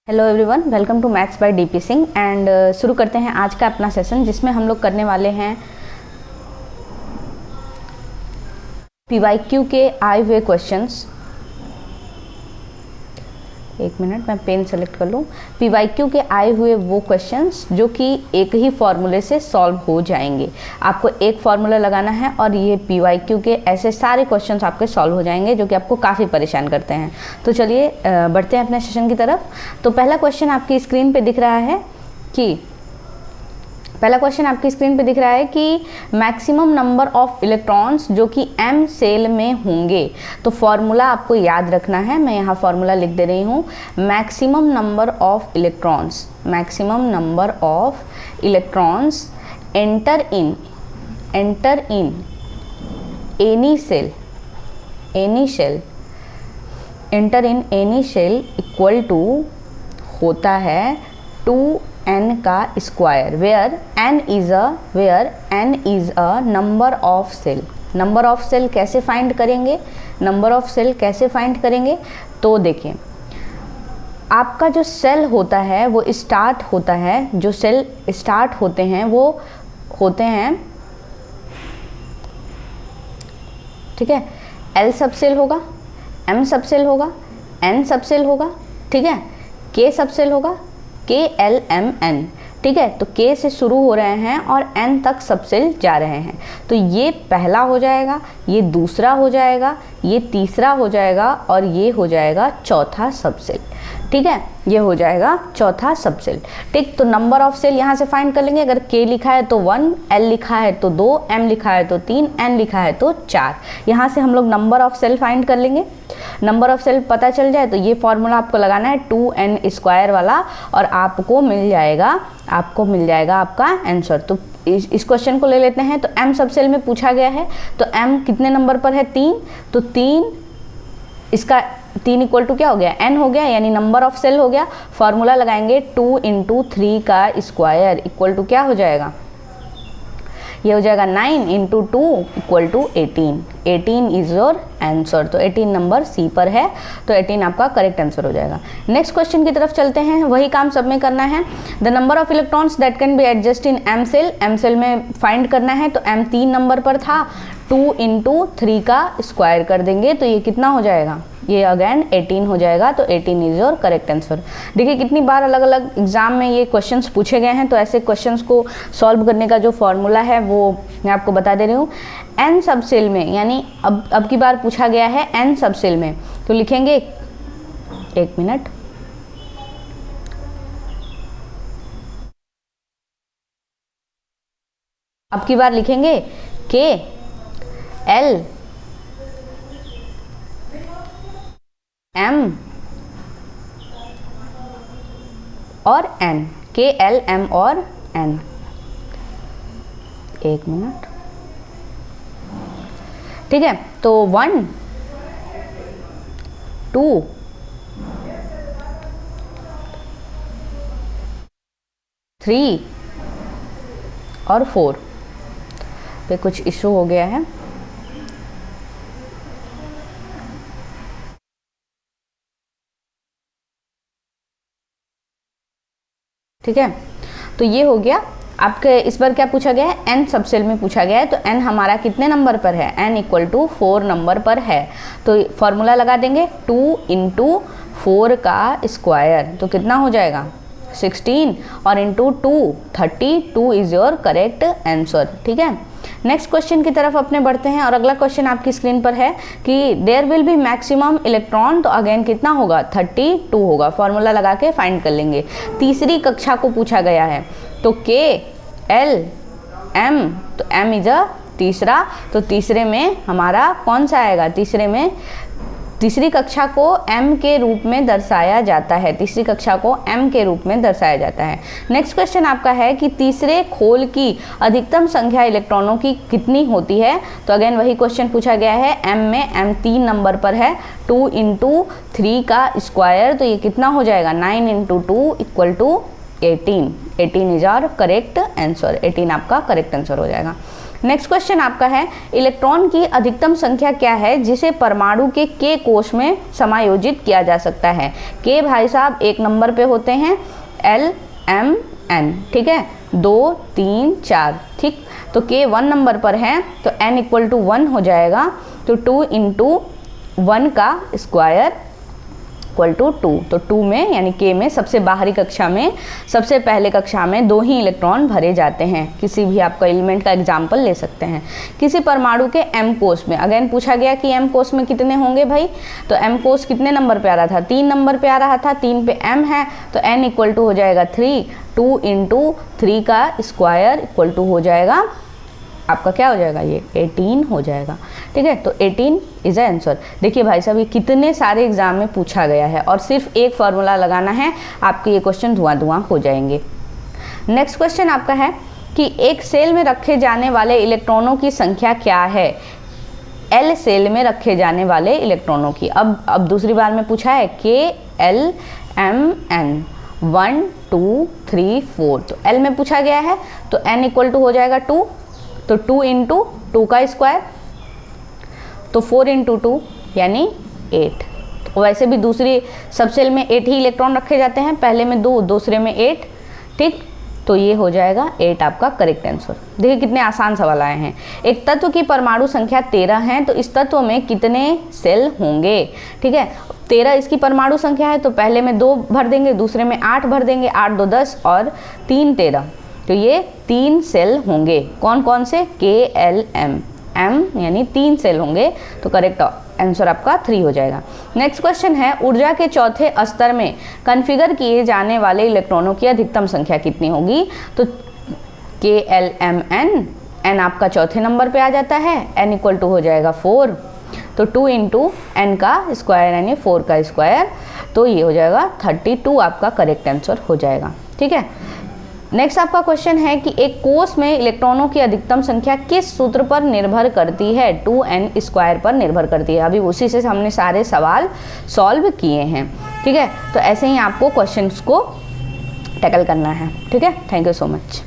Hello everyone, welcome to maths by DP Singh. And शुरू करते हैं आज का अपना सेशन, जिसमें हम लोग करने वाले हैं पीवाईक्यू के आए हुए क्वेश्चंस। एक मिनट, मैं पेन सेलेक्ट कर लूँ। पीवाईक्यू के आए हुए वो क्वेश्चंस जो कि एक ही फॉर्मूले से सॉल्व हो जाएंगे। आपको एक फार्मूला लगाना है और ये पीवाईक्यू के ऐसे सारे क्वेश्चंस आपके सॉल्व हो जाएंगे जो कि आपको काफ़ी परेशान करते हैं। तो चलिए बढ़ते हैं अपने सेशन की तरफ। तो पहला क्वेश्चन आपकी स्क्रीन पे दिख रहा है कि मैक्सिमम नंबर ऑफ इलेक्ट्रॉन्स जो कि m सेल में होंगे। तो फॉर्मूला आपको याद रखना है, मैं यहाँ फॉर्मूला लिख दे रही हूँ। Maximum number of electrons enter in any shell equal to होता है 2n का square, where n is a number of shell. Number of shell कैसे फाइंड करेंगे? तो देखिए, आपका जो सेल होता है वो स्टार्ट होता है, जो सेल स्टार्ट होते हैं वो होते हैं, ठीक है, L सब सेल होगा, M सब सेल होगा, N सब सेल होगा, ठीक है, K सब सेल होगा, KLMN, ठीक है। तो K से शुरू हो रहे हैं और N तक सब सेल जा रहे हैं। तो ये पहला हो जाएगा, ये दूसरा हो जाएगा, ये तीसरा हो जाएगा और ये हो जाएगा चौथा सब सेल, ठीक है। ये हो जाएगा चौथा सब सेल, ठीक। तो नंबर ऑफ सेल यहाँ से फाइंड कर लेंगे। अगर K लिखा है तो 1, L लिखा है तो 2, M लिखा है तो 3, N लिखा है तो 4। यहाँ से हम लोग नंबर ऑफ सेल फाइंड कर लेंगे। नंबर ऑफ सेल पता चल जाए तो ये फॉर्मूला आपको लगाना है 2n स्क्वायर वाला, और आपको मिल जाएगा आपका आंसर। तो इस क्वेश्चन को ले लेते हैं। तो M सब सेल में पूछा गया है, तो M कितने नंबर पर है? 3। तो 3, इसका 3 इक्वल टू क्या हो गया? n हो गया, यानी नंबर ऑफ सेल हो गया। फॉर्मूला लगाएंगे 2 × 3 का स्क्वायर इक्वल टू क्या हो जाएगा? ये हो जाएगा 9 × 2 equal to 18। 18 is your answer. तो 18 नंबर सी पर है, तो 18 आपका करेक्ट आंसर हो जाएगा। नेक्स्ट क्वेश्चन की तरफ चलते हैं। वही काम सब में करना है। The number of electrons that can be adjust in m shell में फाइंड करना है। तो m 3 नंबर पर था, 2 × 3 का स्क्वायर कर देंगे तो ये कितना हो जाएगा? ये अगेन 18 हो जाएगा। तो 18 इज योर करेक्ट आंसर। देखिए कितनी बार अलग अलग एग्जाम में ये क्वेश्चंस पूछे गए हैं। तो ऐसे क्वेश्चंस को सॉल्व करने का जो फॉर्मूला है वो मैं आपको बता दे रही हूँ। n सब सेल में, यानी अब की बार पूछा गया है n सब सेल में, तो लिखेंगे, एक मिनट, अब की बार लिखेंगे K L M और N, K L M और N। एक मिनट, ठीक है। तो 1 2 3 और 4 पे कुछ इशू हो गया है। ठीक है, तो ये हो गया आपके। इस बार क्या पूछा गया है? n सब सेल में पूछा गया है। तो n हमारा कितने नंबर पर है? n इक्वल टू 4 नंबर पर है। तो फॉर्मूला लगा देंगे 2 × 4 का स्क्वायर, तो कितना हो जाएगा? 16, और into 2 32 is your correct answer, ठीक है। नेक्स्ट क्वेश्चन की तरफ अपने बढ़ते हैं। और अगला क्वेश्चन आपकी स्क्रीन पर है कि there will be maximum electron. तो अगेन कितना होगा? 32 होगा। फॉर्मूला लगा के फाइंड कर लेंगे। तीसरी कक्षा को पूछा गया है, तो K L M, तो M इज अ तीसरा। तो तीसरे में हमारा कौन सा आएगा? तीसरी कक्षा को m के रूप में दर्शाया जाता है। नेक्स्ट क्वेश्चन आपका है कि तीसरे खोल की अधिकतम संख्या इलेक्ट्रॉनों की कितनी होती है? तो अगेन वही क्वेश्चन पूछा गया है। m में m 3 नंबर पर है, 2 × 3 का स्क्वायर, तो ये कितना हो जाएगा? 9 × 2 equal to 18। 18 is our correct answer. 18 आपका करेक्ट आंसर हो जाएगा। नेक्स्ट क्वेश्चन आपका है, इलेक्ट्रॉन की अधिकतम संख्या क्या है जिसे परमाणु के K कोश में समायोजित किया जा सकता है। K भाई साहब 1 नंबर पे होते हैं, L M N, ठीक है, 2 3 4, ठीक। तो K 1 नंबर पर है तो N इक्वल टू 1 हो जाएगा, तो 2 इंटू 1 का स्क्वायर इक्वल टू 2। तो 2 में यानी K में सबसे बाहरी कक्षा में, सबसे पहले कक्षा में 2 ही इलेक्ट्रॉन भरे जाते हैं। किसी भी आपका एलिमेंट का एग्जाम्पल ले सकते हैं। किसी परमाणु के M कोश में, अगेन पूछा गया कि M कोश में कितने होंगे भाई, तो M कोश कितने नंबर पे आ रहा था, 3 नंबर पे आ रहा था, 3 पे M है तो N इक्वल टू हो जाएगा 3, 2 इंटू 3 का स्क्वायर इक्वल टू हो जाएगा आपका क्या हो जाएगा, ये 18 हो जाएगा, ठीक है। तो 18 इज द आंसर। देखिए भाई साहब ये कितने सारे एग्जाम में पूछा गया है और सिर्फ एक फार्मूला लगाना है, आपके ये क्वेश्चन धुआं धुआं हो जाएंगे। नेक्स्ट क्वेश्चन आपका है कि एक सेल में रखे जाने वाले इलेक्ट्रॉनों की संख्या क्या है। L सेल में रखे जाने वाले इलेक्ट्रॉनों की, अब दूसरी बार में पूछा है K L M N 1 2 3 4, तो L में पूछा गया है तो N इक्वल टू हो जाएगा 2, तो 2 इंटू 2 का स्क्वायर, तो 4 इंटू 2 यानी 8। तो वैसे भी दूसरी सब सेल में 8 ही इलेक्ट्रॉन रखे जाते हैं, पहले में 2 दूसरे में 8, ठीक। तो ये हो जाएगा 8 आपका करेक्ट आंसर। देखिए कितने आसान सवाल आए हैं। एक तत्व की परमाणु संख्या 13 है तो इस तत्व में कितने सेल होंगे, ठीक है। 13 इसकी परमाणु संख्या है तो पहले में 2 भर देंगे, दूसरे में 8 भर देंगे, 8 2 10 और 3 13, तो ये 3 सेल होंगे। कौन कौन से, K L M M यानी 3 सेल होंगे, तो करेक्ट आंसर आपका 3 हो जाएगा। नेक्स्ट क्वेश्चन है, ऊर्जा के चौथे स्तर में कॉन्फ़िगर किए जाने वाले इलेक्ट्रॉनों की अधिकतम संख्या कितनी होगी। तो K L M N, N आपका चौथे नंबर पे आ जाता है, N इक्वल टू हो जाएगा 4, तो 2 इंटू N का स्क्वायर यानी 4 का स्क्वायर, तो ये हो जाएगा 32 आपका करेक्ट आंसर हो जाएगा, ठीक है। नेक्स्ट आपका क्वेश्चन है कि एक कोश में इलेक्ट्रॉनों की अधिकतम संख्या किस सूत्र पर निर्भर करती है। 2n स्क्वायर पर निर्भर करती है। अभी उसी से हमने सारे सवाल सॉल्व किए हैं, ठीक है। तो ऐसे ही आपको क्वेश्चंस को टैकल करना है, ठीक है। Thank you so much.